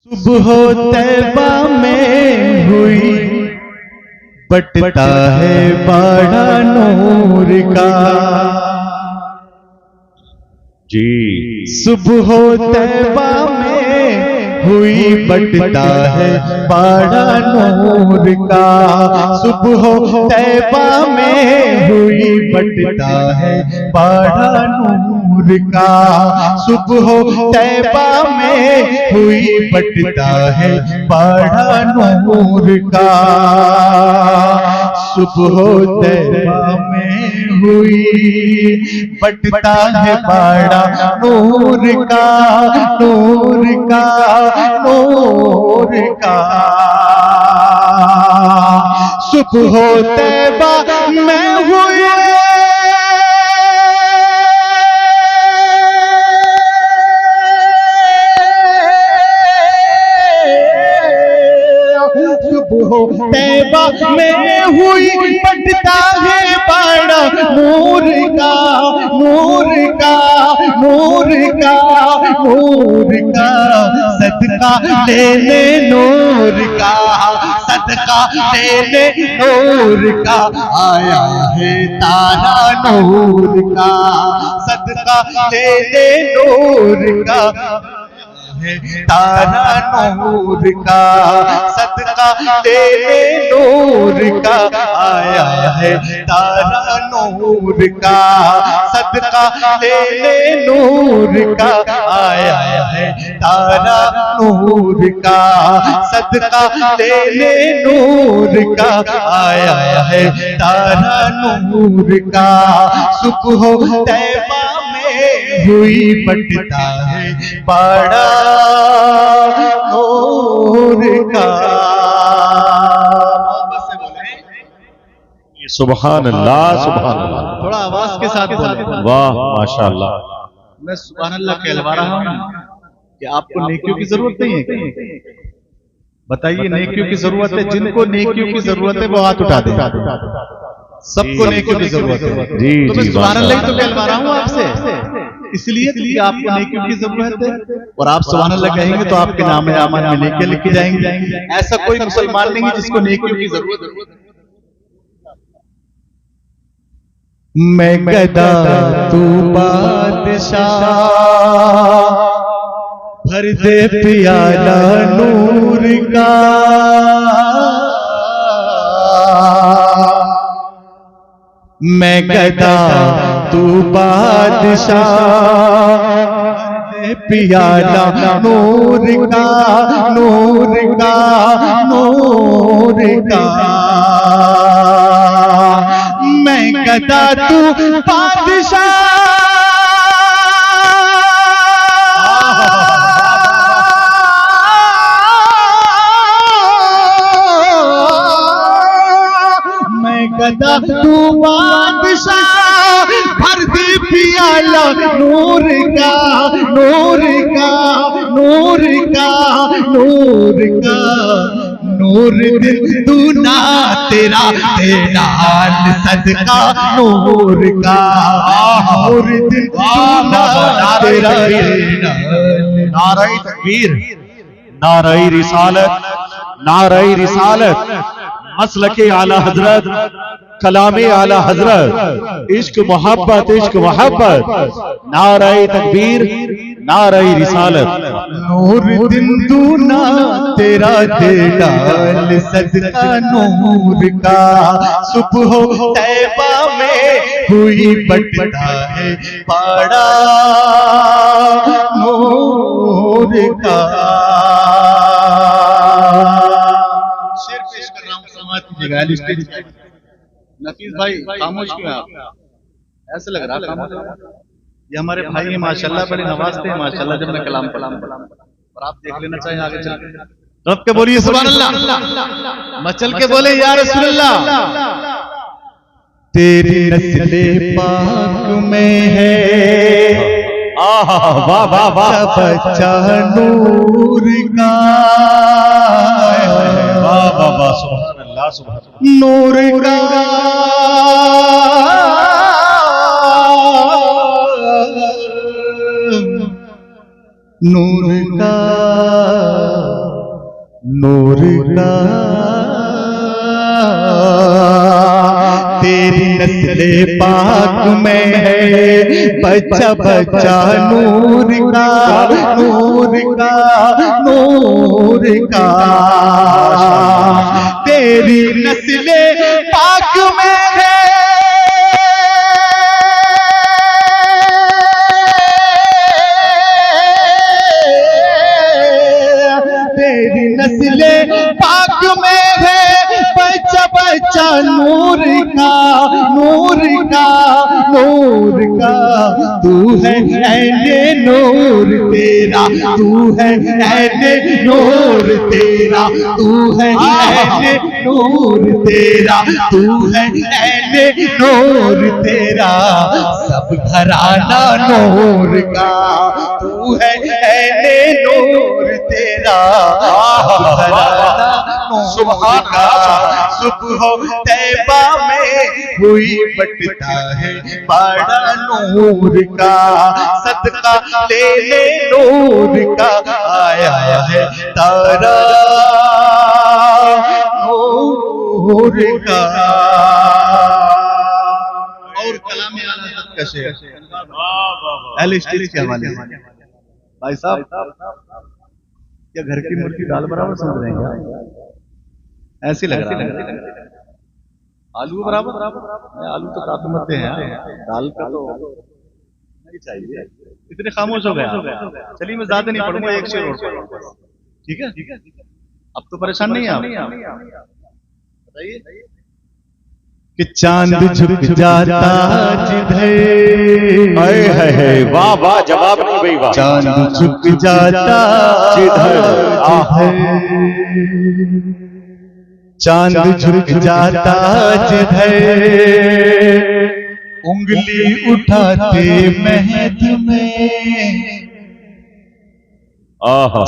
सुबह तैबा में हुई बटता है बाड़ा नूर का। जी सुबह तैबा में हुई बटता है बाड़ा नूर का। सुबह तैबा में हुई बटता है बाड़ा नूर का। सुबह तैबा में हुई बटता है बाड़ा नूर का। सुबह तैबा में हुई बटता है बाड़ा नूर का, नूर का, नूर का। सुबह तैबा में हुई सुबह तैबा में हुई बटता है बाड़ा नूर का, नूर का, नूर का, नूर का। सदका लेने नूर का, सदका लेने नूर का। आया है तारा नूर का, सदका लेने नूर का। तारा नूर का, सदका लेने नूर का। आया है तारा नूर का, सदका लेने नूर का। आया है तारा नूर का, सदका लेने नूर का। आया है तारा नूर का। सुबह तैबा में हुई बटता है बाड़ा नूर का। सुभान अल्लाह, सुभान अल्लाह। थोड़ा आवाज के साथ बोले। वाह माशाअल्लाह। मैं सुभान अल्लाह कहलवा रहा हूँ कि आपको नेकियों की जरूरत नहीं है। बताइए नेकियों की जरूरत है? जिनको नेकियों की जरूरत है वो हाथ उठा दे। सबको नेकियों की जरूरत है। तो मैं सुभान अल्लाह तो कहलवा रहा हूँ आपसे, इसलिए कि आपको नेकियों की जरूरत है। और आप सुभान अल्लाह कहेंगे तो आपके नाम आमन में नेकियां लिखी जाएंगी। ऐसा कोई मुसलमान नहीं है जिसको नेकियों की जरूरत है। मैं गदा तू बादशाह, भर दे प्याला नूर का। मैं गदा तू बादशाह, भर दे प्याला नूर का, नूर का, नूर का। मैं गदा तू बादशाह, मैं गदा तू बादशाह, भर दे प्याला नूर का, नूर का, नूर का, नूर का। नूर दिल दूना तेरा तेरा सदका नूर का। नूर दिल दूना तेरा तेरा। नाराए तकबीर, नाराए रिसालत, नाराए रिसालत, मसलके आला हजरत, कलामे आला हजरत, इश्क मोहब्बत, इश्क मोहब्बत। नाराए तकबीर, नाराए रिसालत। नूर दिन दूना तेरा तेरा सदका नूर का। सुबह तैबा में हुई बटता है बाड़ा नूर का। शेर पेश कर रहा हूँ, समाज कीजिएगा। नफीस भाई खामोश क्यों आप? ऐसे लग रहा खामोश। ये हमारे भाई हैं माशाल्लाह, बड़े नवाजते हैं माशाल्लाह जब मैं कलाम पढ़ा। और आप देख लेना चाहिए आगे चल के। रब के बोलिए सुभान अल्लाह, मचल के बोले या रसूल अल्लाह। तेरी नस्ले पाक में है वाह वाह वाह, बच्चा नूर का। वाह वाह वाह, सुभान अल्लाह, सुभान अल्लाह। नूर का नूर का नूर का तेरी नस्ले पाक में है बच्चा बच्चा नूर का नूर का नूर का तेरी नस्ले पाक में है तेरी नस्ले पाक में है बच्चा बच्चा नूर का नूर का नूर का तू है ऐने नूर तेरा तू है ऐने नूर तेरा तू है ऐने नूर तेरा तू है ऐने नूर तेरा सब घराना नूर का तू है ऐने नूर तेरा सब घराना सुभान अल्लाह सुबह तैबा में हुई बटता है बड़ा नूर का सदका ले ले नूर का आया है तारा नूर का। और कलाम आला का शेर अहले स्टेज के हवाले से भाई साहब क्या घर की मुर्गी दाल बराबर समझ रहे हैं? ऐसे लग रहा है आलू बराबर आलू तो काफी मरते हैं दाल का तो नहीं चाहिए। इतने खामोश हो गए चलिए मैं ज्यादा नहीं पढ़ूंगा एक शेर और ठीक है अब तो परेशान नहीं है आप बताइए कि चांद झुक जाता जिधर हाय हाय हाय वाह वाह जवाब नहीं भाई वाह चांद झुक जाता जिधर चांद झुक जाता जिधर उंगली उठाते महद में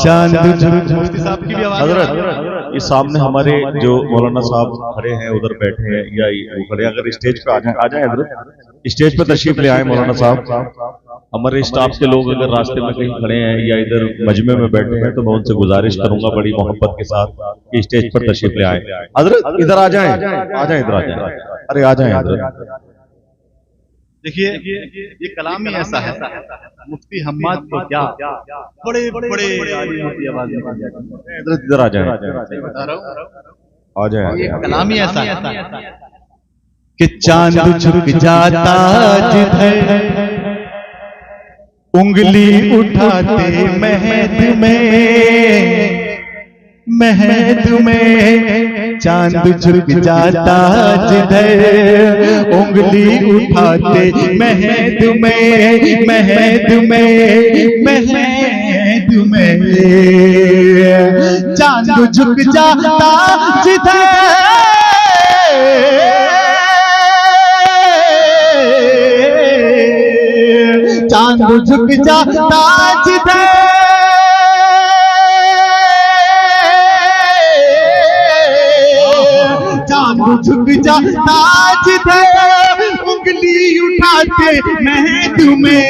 चांद झुक मुफ्ती साहब की भी आवाज हजरत इस सामने हमारे जो मौलाना साहब खड़े हैं उधर बैठे हैं या वो खड़े अगर स्टेज पे आ जाए हजरत स्टेज पे तशरीफ ले आए मौलाना साहब। हमारे स्टाफ के लोग अगर रास्ते में कहीं खड़े हैं या इधर मजमे में बैठे हैं तो मैं उनसे गुजारिश करूंगा बड़ी मोहब्बत के साथ कि स्टेज पर तशरीफ ले आए। हजरत इधर आ जाएं इधर आ जाएं अरे आ जाएं हजरत। देखिए ये कलाम ही ऐसा है मुफ्ती हम्माद को क्या बड़े बड़े आवाज इधर आ जाएं आ जाएं कलाम ही ऐसा है कि चांद झुक जाता जिधर उंगली उठाते महद में चांद झुक जाता जिधर उंगली उठाते महद में चांद झुक जाता जिधर चांद झुक जाता जिधर चांद झुक जाता जिधर उंगली उठाते महद में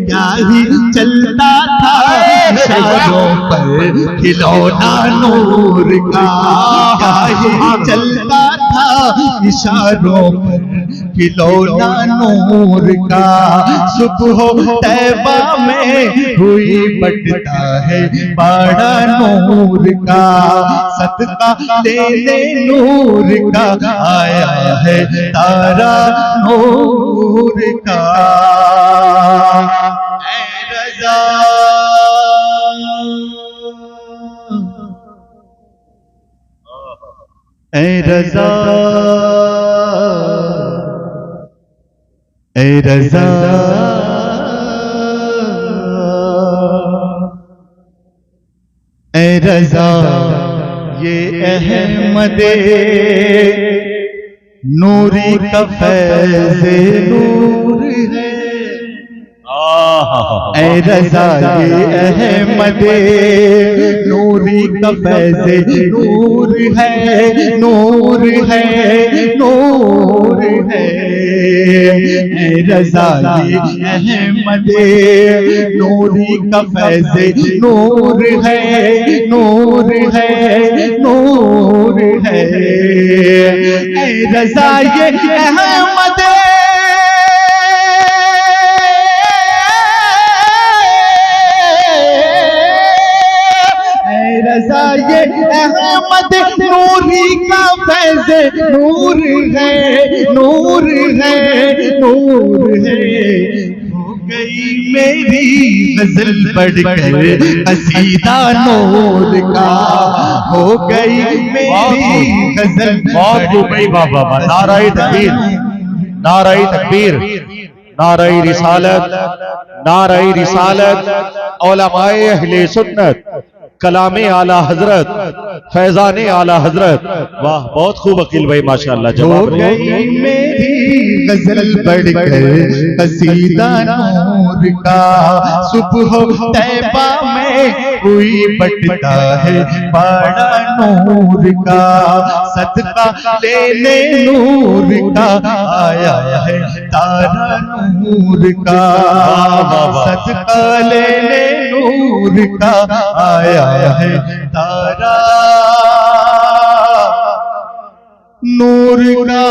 क्या ही चलता था इशारों पर खिलौना नूर का क्या ही चलता था इशारों पर खिलौना नूर का सुबह तैबा में हुई बटता है बड़ा नूर का सदका ले ले नूर का आया है तारा नूर का। ऐ रज़ा ऐ रज़ा ऐ रज़ा ऐ रज़ा ये अहमदे नूरी का फैज़ नूर है ऐ रज़ा ये अहमद नूरी का फैज़ नूर है, नूर है, नूर है। ऐ रज़ा ये अहमद नूरी का फैज़ नूर है, नूर है, नूर है। ऐ रज़ा ये अहमद रज़ा ये अहमद नूरी का फैज़ नूर है, नूर है, नूर है। हो गई मेरी गजल पढ़कर कसीदा नूर का, हो गई मेरी गजल। बहुत खूब भाई, वाह वाह वाह, नाराए तकबीर, नाराए तकबीर, नाराए रिसालत, नाराए रिसालत, उलमाए अहले सुन्नत, कलामे आला हजरत, फैजाने आला हजरत। वाह बहुत खूब अकील भाई, माशाअल्लाह। जवाब हो गई मेरी गजल पढ़कर कसीदा नूर का, सुबह तैबा में कोई बटता है बड़ा नूर का, सदका लेने नूर का आया है तारा नूर का, सदका लेने नूर का आया है तारा नूर का।